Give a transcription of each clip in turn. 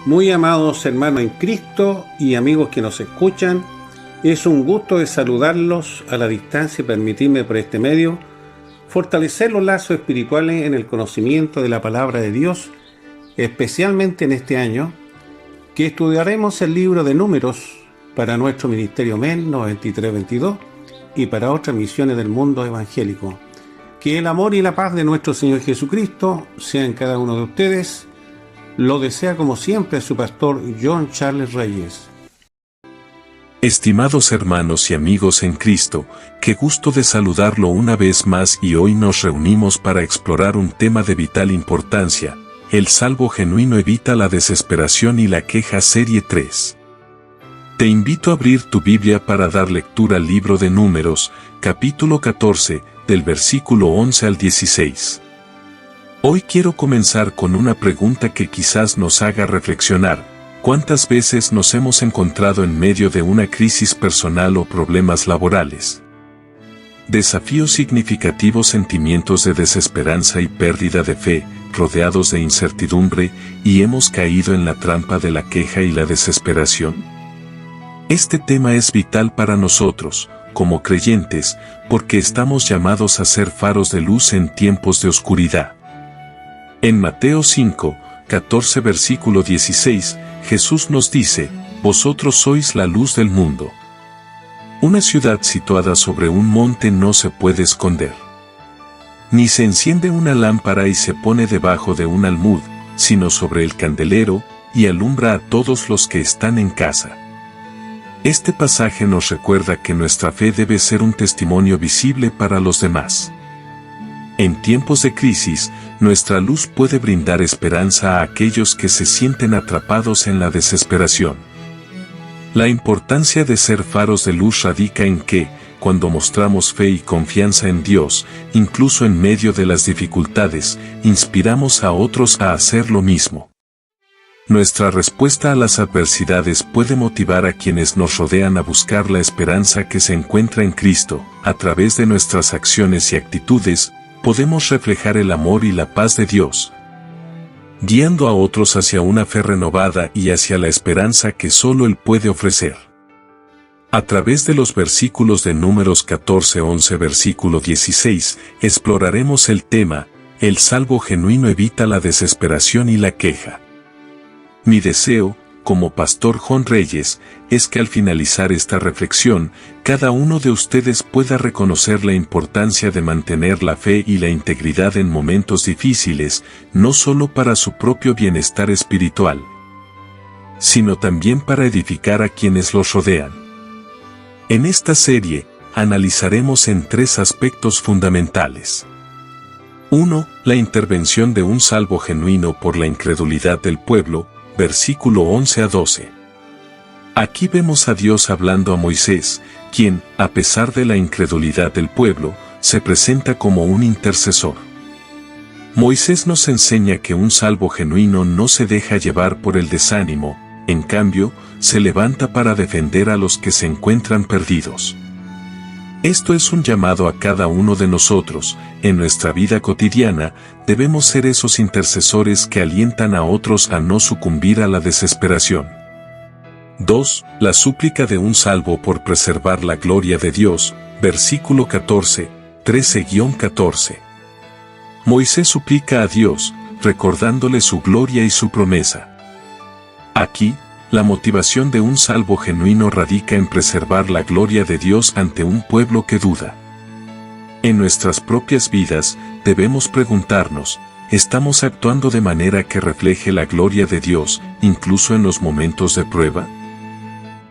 Muy amados hermanos en Cristo y amigos que nos escuchan, es un gusto de saludarlos a la distancia y permitirme por este medio fortalecer los lazos espirituales en el conocimiento de la palabra de Dios, especialmente en este año, que estudiaremos el libro de Números para nuestro Ministerio MEN 9322 y para otras misiones del mundo evangélico. Que el amor y la paz de nuestro Señor Jesucristo sean en cada uno de ustedes. Lo desea como siempre su pastor John Charles Reyes. Estimados hermanos y amigos en Cristo, qué gusto de saludarlo una vez más y hoy nos reunimos para explorar un tema de vital importancia. El salvo genuino evita la desesperación y la queja, serie 3. Te invito a abrir tu Biblia para dar lectura al libro de Números, capítulo 14, del versículo 11 al 16. Hoy quiero comenzar con una pregunta que quizás nos haga reflexionar. ¿Cuántas veces nos hemos encontrado en medio de una crisis personal o problemas laborales? Desafíos significativos, sentimientos de desesperanza y pérdida de fe, rodeados de incertidumbre, y hemos caído en la trampa de la queja y la desesperación. Este tema es vital para nosotros, como creyentes, porque estamos llamados a ser faros de luz en tiempos de oscuridad. En Mateo 5, 14 versículo 16, Jesús nos dice, «Vosotros sois la luz del mundo». Una ciudad situada sobre un monte no se puede esconder. Ni se enciende una lámpara y se pone debajo de un almud, sino sobre el candelero, y alumbra a todos los que están en casa. Este pasaje nos recuerda que nuestra fe debe ser un testimonio visible para los demás. En tiempos de crisis, nuestra luz puede brindar esperanza a aquellos que se sienten atrapados en la desesperación. La importancia de ser faros de luz radica en que, cuando mostramos fe y confianza en Dios, incluso en medio de las dificultades, inspiramos a otros a hacer lo mismo. Nuestra respuesta a las adversidades puede motivar a quienes nos rodean a buscar la esperanza que se encuentra en Cristo. A través de nuestras acciones y actitudes, podemos reflejar el amor y la paz de Dios, guiando a otros hacia una fe renovada y hacia la esperanza que solo Él puede ofrecer. A través de los versículos de Números 14, 11, versículo 16, exploraremos el tema, el salvo genuino evita la desesperación y la queja. Mi deseo, como pastor John Reyes, es que al finalizar esta reflexión, cada uno de ustedes pueda reconocer la importancia de mantener la fe y la integridad en momentos difíciles, no solo para su propio bienestar espiritual, sino también para edificar a quienes los rodean. En esta serie, analizaremos en 3 aspectos fundamentales. 1. La intervención de un salvo genuino por la incredulidad del pueblo, versículo 11 a 12. Aquí vemos a Dios hablando a Moisés, quien, a pesar de la incredulidad del pueblo, se presenta como un intercesor. Moisés nos enseña que un salvo genuino no se deja llevar por el desánimo, en cambio, se levanta para defender a los que se encuentran perdidos. Esto es un llamado a cada uno de nosotros. En nuestra vida cotidiana, debemos ser esos intercesores que alientan a otros a no sucumbir a la desesperación. 2. La súplica de un salvo por preservar la gloria de Dios, versículo 14, 13-14. Moisés suplica a Dios, recordándole su gloria y su promesa. Aquí, la motivación de un salvo genuino radica en preservar la gloria de Dios ante un pueblo que duda. En nuestras propias vidas, debemos preguntarnos, ¿estamos actuando de manera que refleje la gloria de Dios, incluso en los momentos de prueba?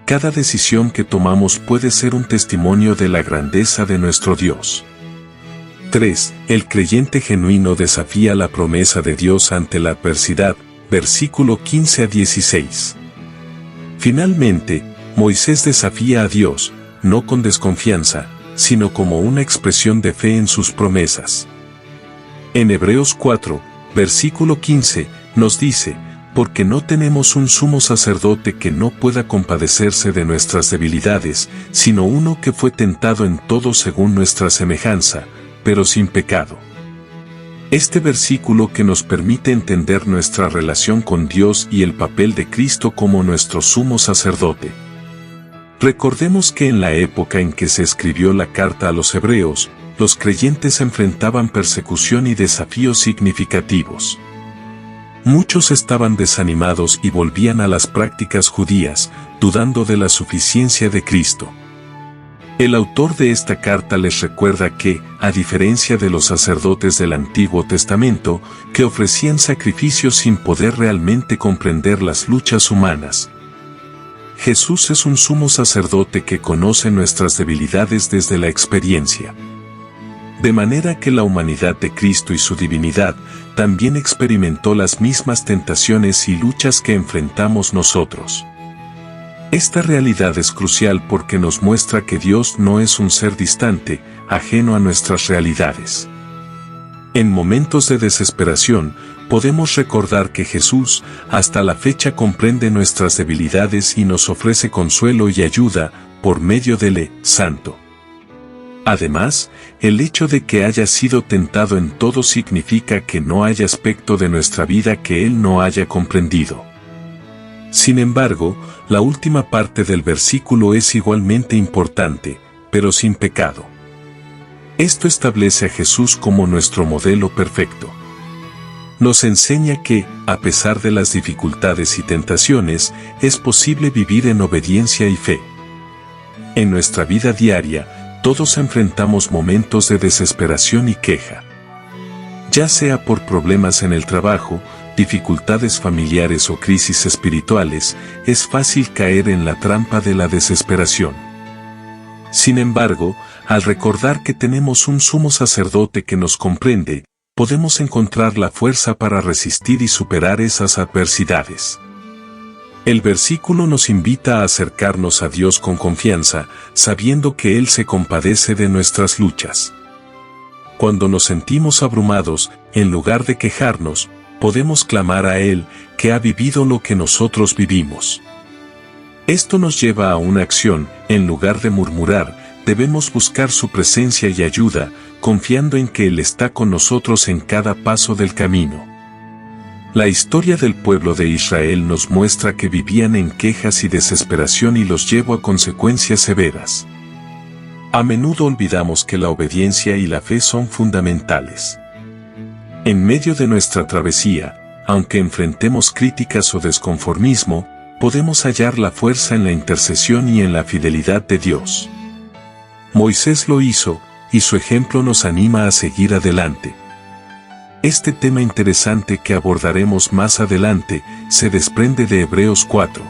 Cada decisión que tomamos puede ser un testimonio de la grandeza de nuestro Dios. 3. El creyente genuino desafía la promesa de Dios ante la adversidad, versículo 15 a 16. Finalmente, Moisés desafía a Dios, no con desconfianza, sino como una expresión de fe en sus promesas. En Hebreos 4, versículo 15, nos dice, porque no tenemos un sumo sacerdote que no pueda compadecerse de nuestras debilidades, sino uno que fue tentado en todo según nuestra semejanza, pero sin pecado. Este versículo que nos permite entender nuestra relación con Dios y el papel de Cristo como nuestro sumo sacerdote. Recordemos que en la época en que se escribió la carta a los hebreos, los creyentes enfrentaban persecución y desafíos significativos. Muchos estaban desanimados y volvían a las prácticas judías, dudando de la suficiencia de Cristo. El autor de esta carta les recuerda que, a diferencia de los sacerdotes del Antiguo Testamento, que ofrecían sacrificios sin poder realmente comprender las luchas humanas, Jesús es un sumo sacerdote que conoce nuestras debilidades desde la experiencia. De manera que la humanidad de Cristo y su divinidad también experimentó las mismas tentaciones y luchas que enfrentamos nosotros. Esta realidad es crucial porque nos muestra que Dios no es un ser distante, ajeno a nuestras realidades. En momentos de desesperación, podemos recordar que Jesús, hasta la fecha, comprende nuestras debilidades y nos ofrece consuelo y ayuda por medio del Santo. Además, el hecho de que haya sido tentado en todo significa que no hay aspecto de nuestra vida que Él no haya comprendido. Sin embargo, la última parte del versículo es igualmente importante, pero sin pecado. Esto establece a Jesús como nuestro modelo perfecto. Nos enseña que, a pesar de las dificultades y tentaciones, es posible vivir en obediencia y fe. En nuestra vida diaria, todos enfrentamos momentos de desesperación y queja. Ya sea por problemas en el trabajo, dificultades familiares o crisis espirituales, es fácil caer en la trampa de la desesperación. Sin embargo, al recordar que tenemos un sumo sacerdote que nos comprende, podemos encontrar la fuerza para resistir y superar esas adversidades. El versículo nos invita a acercarnos a Dios con confianza, sabiendo que Él se compadece de nuestras luchas. Cuando nos sentimos abrumados, en lugar de quejarnos, podemos clamar a Él, que ha vivido lo que nosotros vivimos. Esto nos lleva a una acción. En lugar de murmurar, debemos buscar su presencia y ayuda, confiando en que Él está con nosotros en cada paso del camino. La historia del pueblo de Israel nos muestra que vivían en quejas y desesperación y los llevó a consecuencias severas. A menudo olvidamos que la obediencia y la fe son fundamentales. En medio de nuestra travesía, aunque enfrentemos críticas o desconformismo, podemos hallar la fuerza en la intercesión y en la fidelidad de Dios. Moisés lo hizo, y su ejemplo nos anima a seguir adelante. Este tema interesante que abordaremos más adelante se desprende de Hebreos 4.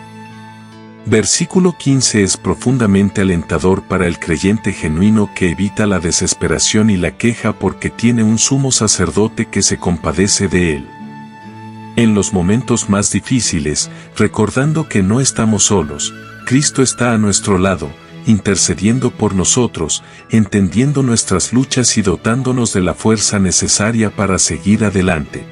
Versículo 15 es profundamente alentador para el creyente genuino que evita la desesperación y la queja porque tiene un sumo sacerdote que se compadece de él. En los momentos más difíciles, recordando que no estamos solos, Cristo está a nuestro lado, intercediendo por nosotros, entendiendo nuestras luchas y dotándonos de la fuerza necesaria para seguir adelante.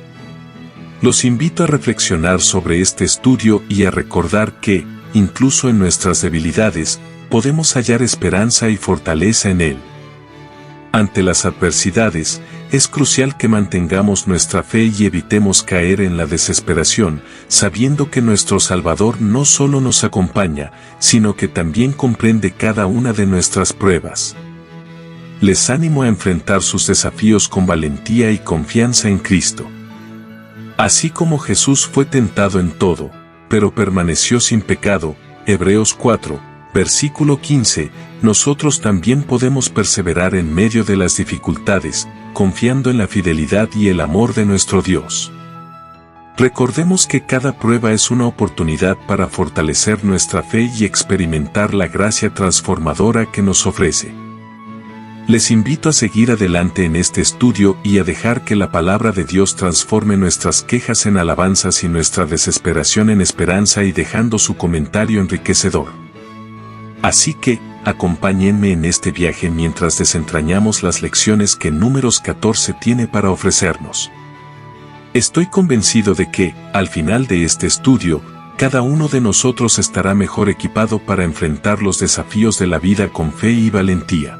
Los invito a reflexionar sobre este estudio y a recordar que, incluso en nuestras debilidades, podemos hallar esperanza y fortaleza en Él. Ante las adversidades, es crucial que mantengamos nuestra fe y evitemos caer en la desesperación, sabiendo que nuestro Salvador no solo nos acompaña, sino que también comprende cada una de nuestras pruebas. Les animo a enfrentar sus desafíos con valentía y confianza en Cristo. Así como Jesús fue tentado en todo, pero permaneció sin pecado, Hebreos 4, versículo 15, nosotros también podemos perseverar en medio de las dificultades, confiando en la fidelidad y el amor de nuestro Dios. Recordemos que cada prueba es una oportunidad para fortalecer nuestra fe y experimentar la gracia transformadora que nos ofrece. Les invito a seguir adelante en este estudio y a dejar que la palabra de Dios transforme nuestras quejas en alabanzas y nuestra desesperación en esperanza y dejando su comentario enriquecedor. Así que, acompáñenme en este viaje mientras desentrañamos las lecciones que Números 14 tiene para ofrecernos. Estoy convencido de que, al final de este estudio, cada uno de nosotros estará mejor equipado para enfrentar los desafíos de la vida con fe y valentía.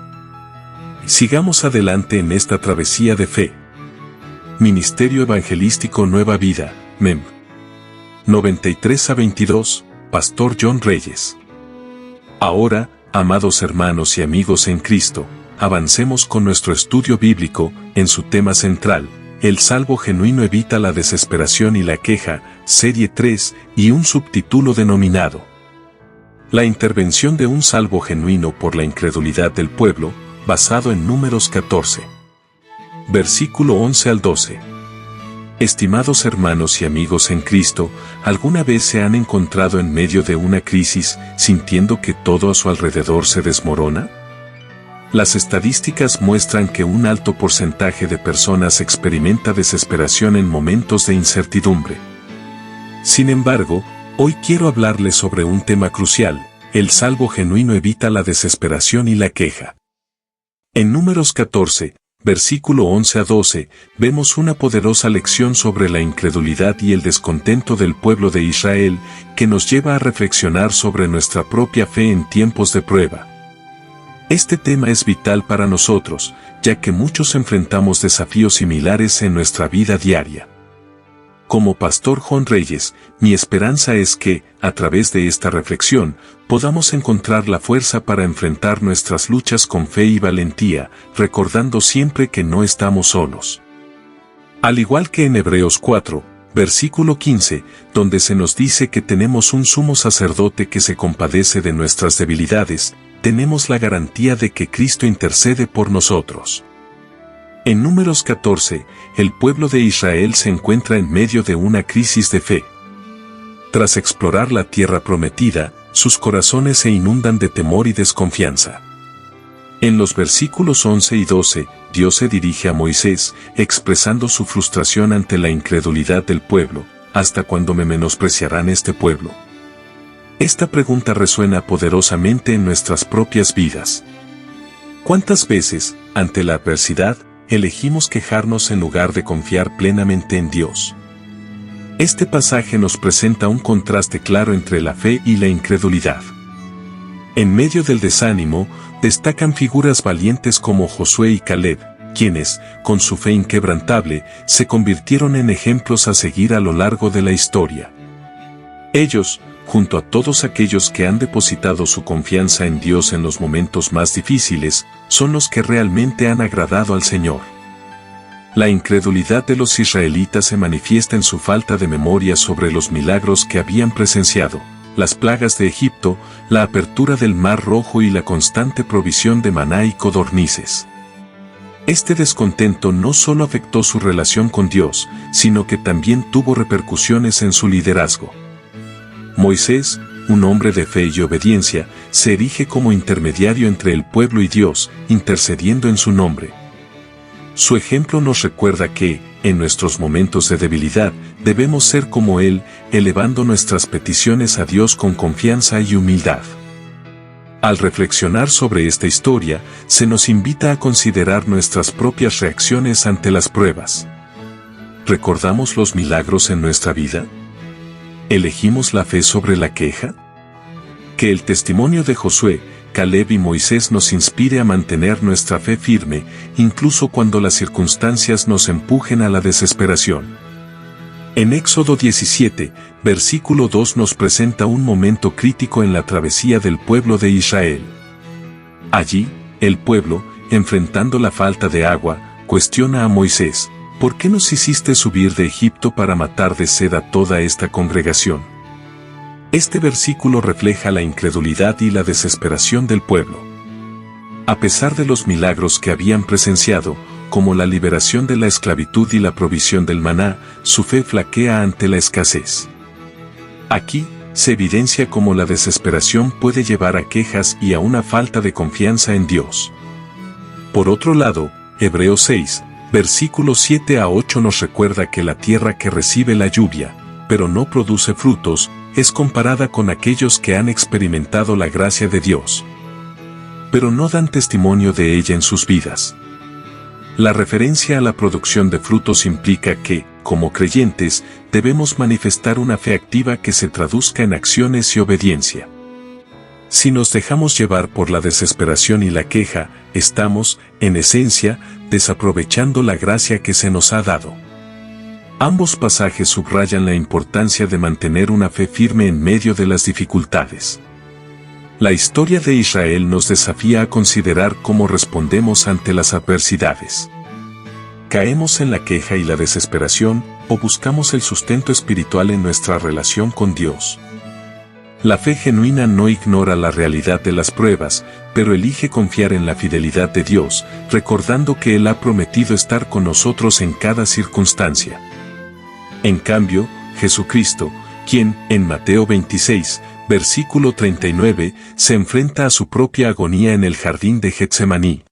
Sigamos adelante en esta travesía de fe. Ministerio Evangelístico Nueva Vida, MEM. 93-22, Pastor John Reyes. Ahora, amados hermanos y amigos en Cristo, avancemos con nuestro estudio bíblico, en su tema central, el salvo genuino evita la desesperación y la queja, serie 3, y un subtítulo denominado La intervención de un salvo genuino por la incredulidad del pueblo, basado en Números 14. Versículo 11 al 12. Estimados hermanos y amigos en Cristo, ¿alguna vez se han encontrado en medio de una crisis, sintiendo que todo a su alrededor se desmorona? Las estadísticas muestran que un alto porcentaje de personas experimenta desesperación en momentos de incertidumbre. Sin embargo, hoy quiero hablarles sobre un tema crucial: el salvo genuino evita la desesperación y la queja. En Números 14, versículo 11 a 12, vemos una poderosa lección sobre la incredulidad y el descontento del pueblo de Israel, que nos lleva a reflexionar sobre nuestra propia fe en tiempos de prueba. Este tema es vital para nosotros, ya que muchos enfrentamos desafíos similares en nuestra vida diaria. Como Pastor John Reyes, mi esperanza es que, a través de esta reflexión, podamos encontrar la fuerza para enfrentar nuestras luchas con fe y valentía, recordando siempre que no estamos solos. Al igual que en Hebreos 4, versículo 15, donde se nos dice que tenemos un sumo sacerdote que se compadece de nuestras debilidades, tenemos la garantía de que Cristo intercede por nosotros. En Números 14, el pueblo de Israel se encuentra en medio de una crisis de fe. Tras explorar la tierra prometida, sus corazones se inundan de temor y desconfianza. En los versículos 11 y 12, Dios se dirige a Moisés, expresando su frustración ante la incredulidad del pueblo: ¿hasta cuándo me menospreciarán este pueblo? Esta pregunta resuena poderosamente en nuestras propias vidas. ¿Cuántas veces, ante la adversidad, elegimos quejarnos en lugar de confiar plenamente en Dios? Este pasaje nos presenta un contraste claro entre la fe y la incredulidad. En medio del desánimo, destacan figuras valientes como Josué y Caleb, quienes, con su fe inquebrantable, se convirtieron en ejemplos a seguir a lo largo de la historia. Ellos, junto a todos aquellos que han depositado su confianza en Dios en los momentos más difíciles, son los que realmente han agradado al Señor. La incredulidad de los israelitas se manifiesta en su falta de memoria sobre los milagros que habían presenciado, las plagas de Egipto, la apertura del Mar Rojo y la constante provisión de maná y codornices. Este descontento no solo afectó su relación con Dios, sino que también tuvo repercusiones en su liderazgo. Moisés, un hombre de fe y obediencia, se erige como intermediario entre el pueblo y Dios, intercediendo en su nombre. Su ejemplo nos recuerda que, en nuestros momentos de debilidad, debemos ser como Él, elevando nuestras peticiones a Dios con confianza y humildad. Al reflexionar sobre esta historia, se nos invita a considerar nuestras propias reacciones ante las pruebas. ¿Recordamos los milagros en nuestra vida? ¿Elegimos la fe sobre la queja? Que el testimonio de Josué, Caleb y Moisés nos inspire a mantener nuestra fe firme, incluso cuando las circunstancias nos empujen a la desesperación. En Éxodo 17, versículo 2 nos presenta un momento crítico en la travesía del pueblo de Israel. Allí, el pueblo, enfrentando la falta de agua, cuestiona a Moisés: ¿por qué nos hiciste subir de Egipto para matar de sed a toda esta congregación? Este versículo refleja la incredulidad y la desesperación del pueblo. A pesar de los milagros que habían presenciado, como la liberación de la esclavitud y la provisión del maná, su fe flaquea ante la escasez. Aquí, se evidencia cómo la desesperación puede llevar a quejas y a una falta de confianza en Dios. Por otro lado, Hebreos 6, versículos 7 a 8 nos recuerda que la tierra que recibe la lluvia, pero no produce frutos, es comparada con aquellos que han experimentado la gracia de Dios, pero no dan testimonio de ella en sus vidas. La referencia a la producción de frutos implica que, como creyentes, debemos manifestar una fe activa que se traduzca en acciones y obediencia. Si nos dejamos llevar por la desesperación y la queja, estamos, en esencia, desaprovechando la gracia que se nos ha dado. Ambos pasajes subrayan la importancia de mantener una fe firme en medio de las dificultades. La historia de Israel nos desafía a considerar cómo respondemos ante las adversidades. ¿Caemos en la queja y la desesperación, o buscamos el sustento espiritual en nuestra relación con Dios? La fe genuina no ignora la realidad de las pruebas, pero elige confiar en la fidelidad de Dios, recordando que Él ha prometido estar con nosotros en cada circunstancia. En cambio, Jesucristo, quien, en Mateo 26, versículo 39, se enfrenta a su propia agonía en el jardín de Getsemaní.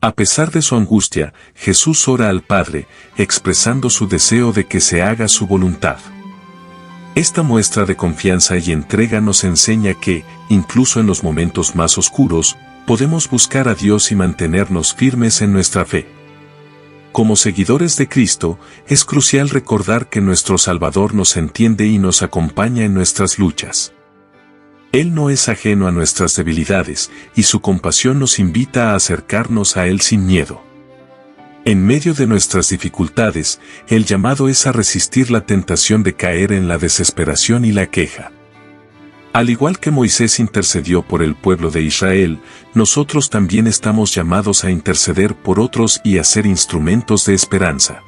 A pesar de su angustia, Jesús ora al Padre, expresando su deseo de que se haga su voluntad. Esta muestra de confianza y entrega nos enseña que, incluso en los momentos más oscuros, podemos buscar a Dios y mantenernos firmes en nuestra fe. Como seguidores de Cristo, es crucial recordar que nuestro Salvador nos entiende y nos acompaña en nuestras luchas. Él no es ajeno a nuestras debilidades, y su compasión nos invita a acercarnos a Él sin miedo. En medio de nuestras dificultades, el llamado es a resistir la tentación de caer en la desesperación y la queja. Al igual que Moisés intercedió por el pueblo de Israel, nosotros también estamos llamados a interceder por otros y a ser instrumentos de esperanza.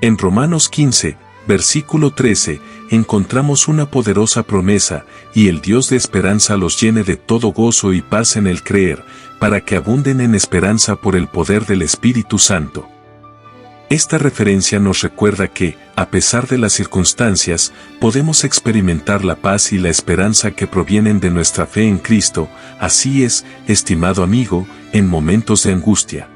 En Romanos 15, versículo 13, encontramos una poderosa promesa, y el Dios de esperanza los llene de todo gozo y paz en el creer, para que abunden en esperanza por el poder del Espíritu Santo. Esta referencia nos recuerda que, a pesar de las circunstancias, podemos experimentar la paz y la esperanza que provienen de nuestra fe en Cristo. Así es, estimado amigo, en momentos de angustia.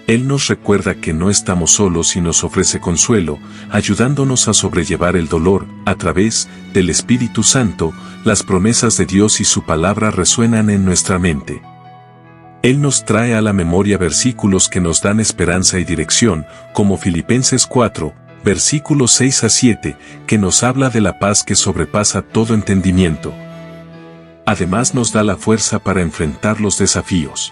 Él nos recuerda que no estamos solos y nos ofrece consuelo, ayudándonos a sobrellevar el dolor. A través del Espíritu Santo, las promesas de Dios y su palabra resuenan en nuestra mente. Él nos trae a la memoria versículos que nos dan esperanza y dirección, como Filipenses 4, versículos 6 a 7, que nos habla de la paz que sobrepasa todo entendimiento. Además nos da la fuerza para enfrentar los desafíos.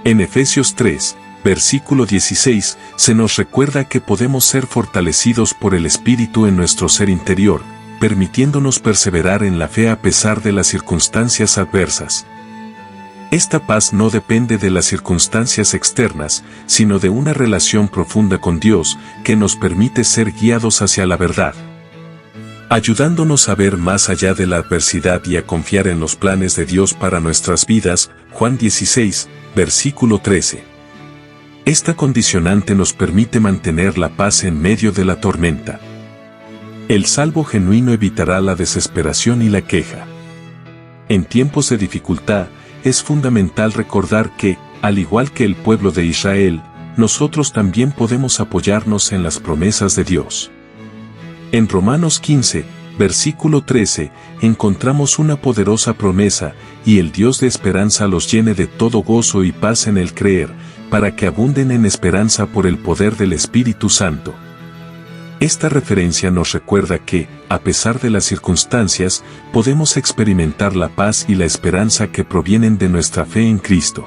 En Efesios 3, versículo 16, se nos recuerda que podemos ser fortalecidos por el Espíritu en nuestro ser interior, permitiéndonos perseverar en la fe a pesar de las circunstancias adversas. Esta paz no depende de las circunstancias externas, sino de una relación profunda con Dios, que nos permite ser guiados hacia la verdad, ayudándonos a ver más allá de la adversidad y a confiar en los planes de Dios para nuestras vidas. Juan 16, versículo 13. Esta condicionante nos permite mantener la paz en medio de la tormenta. El salvo genuino evitará la desesperación y la queja. En tiempos de dificultad, es fundamental recordar que, al igual que el pueblo de Israel, nosotros también podemos apoyarnos en las promesas de Dios. En Romanos 15, versículo 13, encontramos una poderosa promesa, y el Dios de esperanza los llene de todo gozo y paz en el creer, para que abunden en esperanza por el poder del Espíritu Santo. Esta referencia nos recuerda que, a pesar de las circunstancias, podemos experimentar la paz y la esperanza que provienen de nuestra fe en Cristo.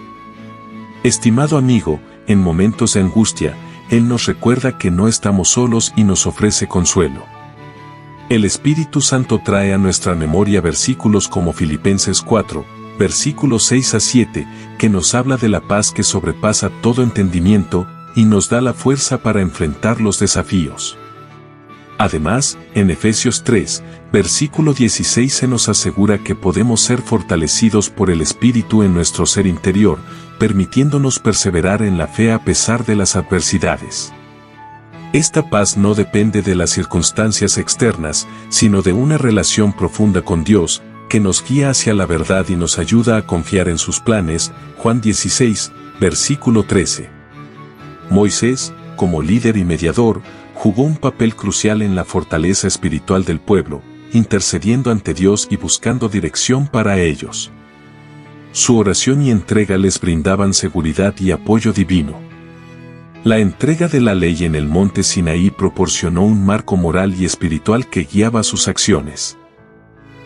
Estimado amigo, en momentos de angustia, Él nos recuerda que no estamos solos y nos ofrece consuelo. El Espíritu Santo trae a nuestra memoria versículos como Filipenses 4, versículos 6 a 7, que nos habla de la paz que sobrepasa todo entendimiento, y nos da la fuerza para enfrentar los desafíos. Además, en Efesios 3, versículo 16 se nos asegura que podemos ser fortalecidos por el Espíritu en nuestro ser interior, permitiéndonos perseverar en la fe a pesar de las adversidades. Esta paz no depende de las circunstancias externas, sino de una relación profunda con Dios, que nos guía hacia la verdad y nos ayuda a confiar en sus planes. Juan 16, versículo 13. Moisés, como líder y mediador, jugó un papel crucial en la fortaleza espiritual del pueblo, intercediendo ante Dios y buscando dirección para ellos. Su oración y entrega les brindaban seguridad y apoyo divino. La entrega de la ley en el monte Sinaí proporcionó un marco moral y espiritual que guiaba sus acciones.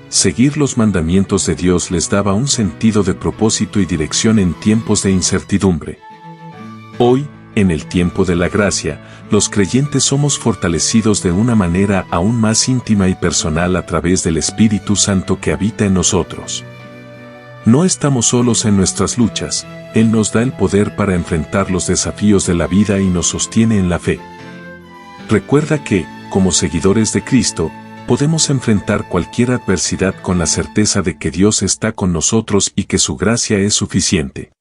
seguir los mandamientos de Dios les daba un sentido de propósito y dirección en tiempos de incertidumbre. Hoy, en el tiempo de la gracia, los creyentes somos fortalecidos de una manera aún más íntima y personal a través del Espíritu Santo que habita en nosotros. No estamos solos en nuestras luchas, Él nos da el poder para enfrentar los desafíos de la vida y nos sostiene en la fe. Recuerda que, como seguidores de Cristo, podemos enfrentar cualquier adversidad con la certeza de que Dios está con nosotros y que su gracia es suficiente.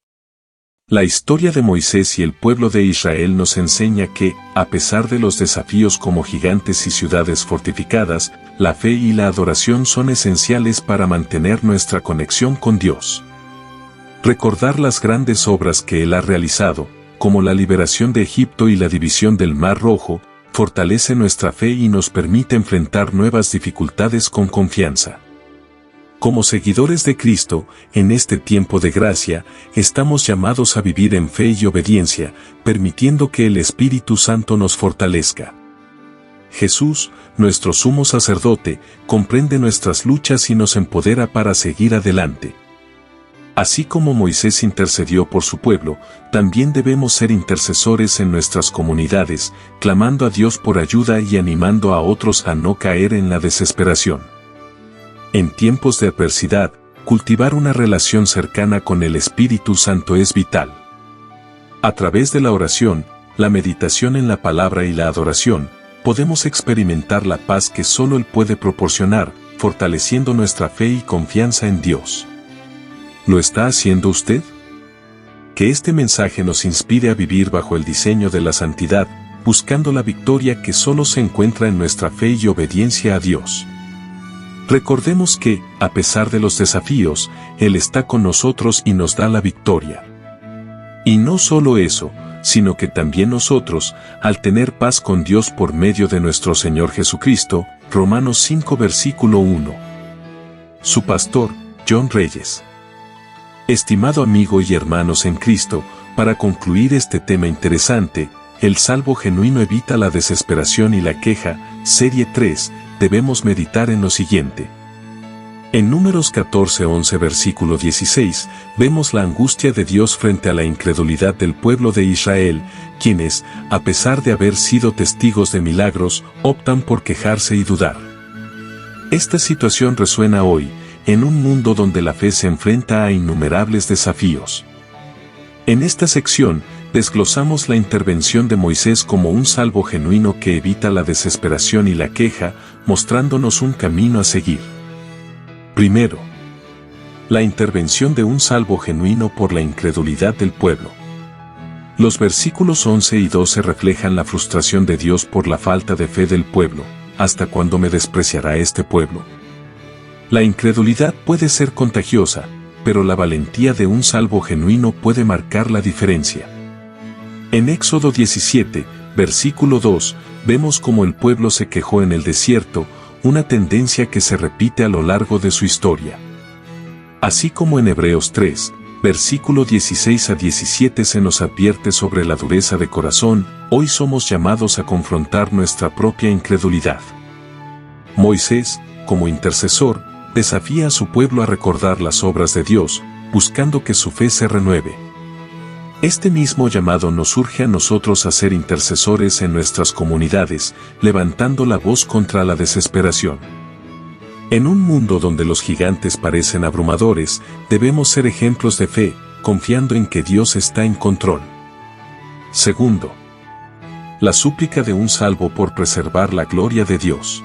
La historia de Moisés y el pueblo de Israel nos enseña que, a pesar de los desafíos como gigantes y ciudades fortificadas, la fe y la adoración son esenciales para mantener nuestra conexión con Dios. Recordar las grandes obras que Él ha realizado, como la liberación de Egipto y la división del Mar Rojo, fortalece nuestra fe y nos permite enfrentar nuevas dificultades con confianza. Como seguidores de Cristo, en este tiempo de gracia, estamos llamados a vivir en fe y obediencia, permitiendo que el Espíritu Santo nos fortalezca. Jesús, nuestro sumo sacerdote, comprende nuestras luchas y nos empodera para seguir adelante. Así como Moisés intercedió por su pueblo, también debemos ser intercesores en nuestras comunidades, clamando a Dios por ayuda y animando a otros a no caer en la desesperación. En tiempos de adversidad, cultivar una relación cercana con el Espíritu Santo es vital. A través de la oración, la meditación en la palabra y la adoración, podemos experimentar la paz que solo Él puede proporcionar, fortaleciendo nuestra fe y confianza en Dios. ¿Lo está haciendo usted? Que este mensaje nos inspire a vivir bajo el diseño de la santidad, buscando la victoria que solo se encuentra en nuestra fe y obediencia a Dios. Recordemos que, a pesar de los desafíos, Él está con nosotros y nos da la victoria. Y no solo eso, sino que también nosotros, al tener paz con Dios por medio de nuestro Señor Jesucristo, Romanos 5 versículo 1. Su pastor, John Reyes. Estimado amigo y hermanos en Cristo, para concluir este tema interesante, el salvo genuino evita la desesperación y la queja, serie 3, debemos meditar en lo siguiente. En Números 14:11 versículo 16, vemos la angustia de Dios frente a la incredulidad del pueblo de Israel, quienes, a pesar de haber sido testigos de milagros, optan por quejarse y dudar. Esta situación resuena hoy, en un mundo donde la fe se enfrenta a innumerables desafíos. En esta sección, desglosamos la intervención de Moisés como un salvo genuino que evita la desesperación y la queja, mostrándonos un camino a seguir. Primero, la intervención de un salvo genuino por la incredulidad del pueblo. Los versículos 11 y 12 reflejan la frustración de Dios por la falta de fe del pueblo. ¿Hasta cuándo me despreciará este pueblo? La incredulidad puede ser contagiosa, pero la valentía de un salvo genuino puede marcar la diferencia. En Éxodo 17, versículo 2, vemos cómo el pueblo se quejó en el desierto, una tendencia que se repite a lo largo de su historia. Así como en Hebreos 3, versículo 16 a 17 se nos advierte sobre la dureza de corazón, hoy somos llamados a confrontar nuestra propia incredulidad. Moisés, como intercesor, desafía a su pueblo a recordar las obras de Dios, buscando que su fe se renueve. Este mismo llamado nos urge a nosotros a ser intercesores en nuestras comunidades, levantando la voz contra la desesperación. En un mundo donde los gigantes parecen abrumadores, debemos ser ejemplos de fe, confiando en que Dios está en control. Segundo, la súplica de un salvo por preservar la gloria de Dios.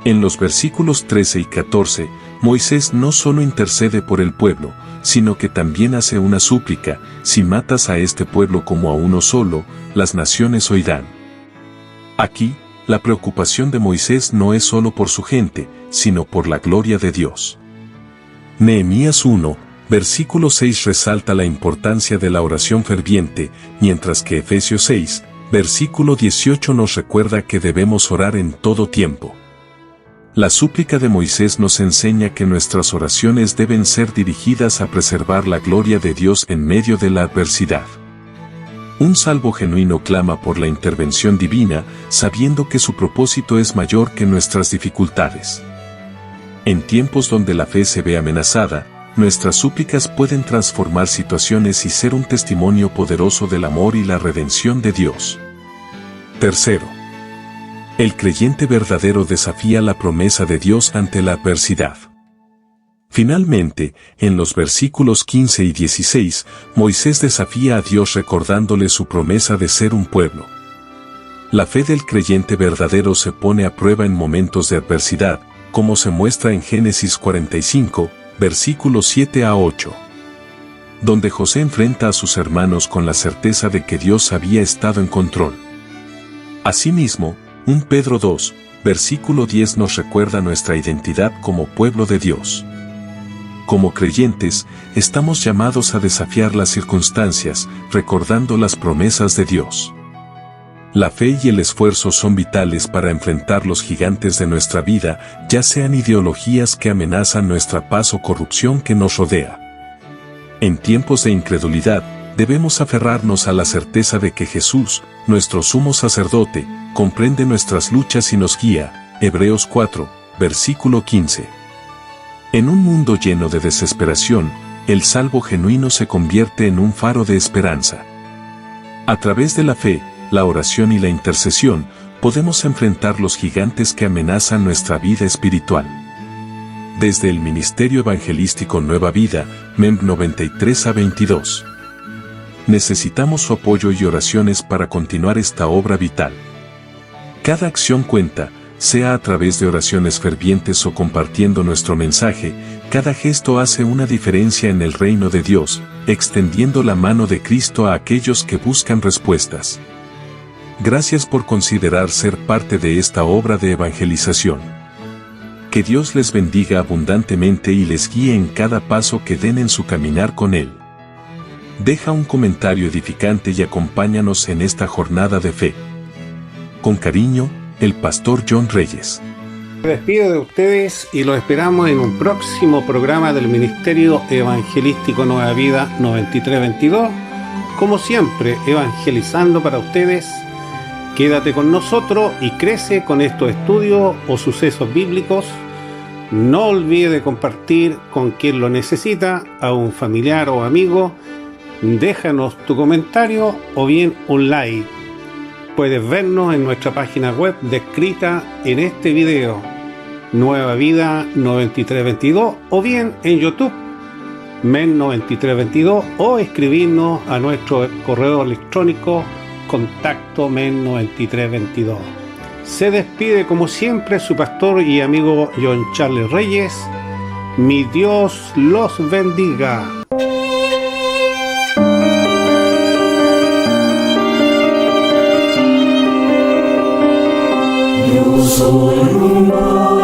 En los versículos 13 y 14, Moisés no solo intercede por el pueblo, sino que también hace una súplica: si matas a este pueblo como a uno solo, las naciones oirán. Aquí, la preocupación de Moisés no es solo por su gente, sino por la gloria de Dios. Nehemías 1, versículo 6 resalta la importancia de la oración ferviente, mientras que Efesios 6, versículo 18 nos recuerda que debemos orar en todo tiempo. La súplica de Moisés nos enseña que nuestras oraciones deben ser dirigidas a preservar la gloria de Dios en medio de la adversidad. Un salvo genuino clama por la intervención divina, sabiendo que su propósito es mayor que nuestras dificultades. En tiempos donde la fe se ve amenazada, nuestras súplicas pueden transformar situaciones y ser un testimonio poderoso del amor y la redención de Dios. Tercero, el creyente verdadero desafía la promesa de Dios ante la adversidad. Finalmente, en los versículos 15 y 16, Moisés desafía a Dios recordándole su promesa de ser un pueblo. La fe del creyente verdadero se pone a prueba en momentos de adversidad, como se muestra en Génesis 45, versículos 7 a 8. Donde José enfrenta a sus hermanos con la certeza de que Dios había estado en control. Asimismo, 1 Pedro 2, versículo 10 nos recuerda nuestra identidad como pueblo de Dios. Como creyentes, estamos llamados a desafiar las circunstancias, recordando las promesas de Dios. La fe y el esfuerzo son vitales para enfrentar los gigantes de nuestra vida, ya sean ideologías que amenazan nuestra paz o corrupción que nos rodea. En tiempos de incredulidad, debemos aferrarnos a la certeza de que Jesús, nuestro sumo sacerdote, comprende nuestras luchas y nos guía. Hebreos 4, versículo 15. En un mundo lleno de desesperación, el salvo genuino se convierte en un faro de esperanza. A través de la fe, la oración y la intercesión, podemos enfrentar los gigantes que amenazan nuestra vida espiritual. Desde el Ministerio Evangelístico Nueva Vida, MEM 93 a 22. Necesitamos su apoyo y oraciones para continuar esta obra vital. Cada acción cuenta, sea a través de oraciones fervientes o compartiendo nuestro mensaje, cada gesto hace una diferencia en el reino de Dios, extendiendo la mano de Cristo a aquellos que buscan respuestas. Gracias por considerar ser parte de esta obra de evangelización. Que Dios les bendiga abundantemente y les guíe en cada paso que den en su caminar con Él. Deja un comentario edificante y acompáñanos en esta jornada de fe. Con cariño, el pastor John Reyes. Me despido de ustedes y los esperamos en un próximo programa del Ministerio Evangelístico Nueva Vida 9322. Como siempre, evangelizando para ustedes. Quédate con nosotros y crece con estos estudios o sucesos bíblicos. No olvides de compartir con quien lo necesita, a un familiar o amigo. Déjanos tu comentario o bien un like. Puedes vernos en nuestra página web descrita en este video, Nueva Vida 9322, o bien en YouTube, MEN 9322, o escribirnos a nuestro correo electrónico contacto men9322. Se despide como siempre su pastor y amigo John Charles Reyes. Mi Dios los bendiga. Yo soy rumbo.